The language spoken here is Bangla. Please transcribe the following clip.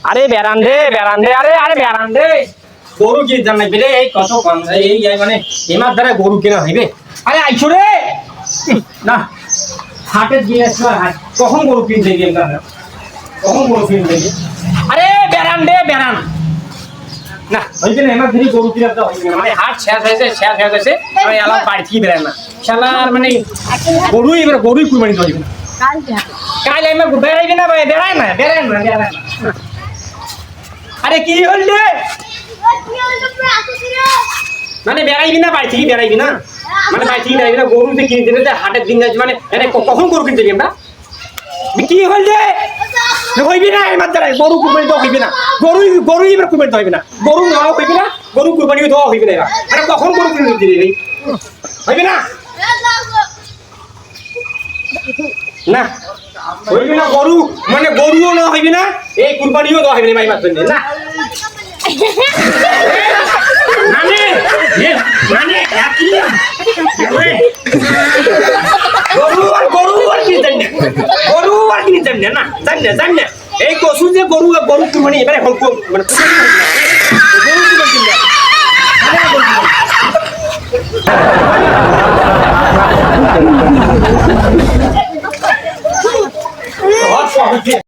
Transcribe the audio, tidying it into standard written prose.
আরে বেরান দে আরে বেরান দে গরু কি জানাই বেরে এই কত কম এই মানে এমার দ্বারা গরু কেনা হইবে আরে আইছো রে না হাটে গিয়ে আসবা কখন গরু কিনতে গিয়ে কখন গরু কিনতে গিয়ে আরে বেরান না হইবে না এমার ধরে গরু কিনা তো হইবে না মানে হাট শেষ হয়েছে আমি আলাদা বাড়ি থেকে বেরান না শালার মানে গরুই কুরবানি হইবে না কাল আমি বেরাইবি না ভাই বেরাই না আরে কি হল রে মানে বেরাইবি না বাড়ি থেকে বেরাইবি না মানে বাড়ি থেকে বেরাইবি না গরু যে কিনে দেবে হাটের দিন যাচ্ছে মানে এটা কখন গরু কিনতে যাবি আমরা কি হল রে হইবি না এর মাত্রা গরু কুরবানি তো হইবে না গরু এবার কুরবানি তো হইবে না গরু নেওয়া হইবে না গরু কুরবানি তো হইবে না মানে কখন গরু কিনতে দিবি হইবে না না হইবে না গরু মানে গরুও না হইবে না এই কুরবানিও দেওয়া হইবে না ভাই মাত্র না মানে গরু আর কিনতেন না জান না এই কসু যে গরু কুরবানি এবারে মানে গরু কিনতেন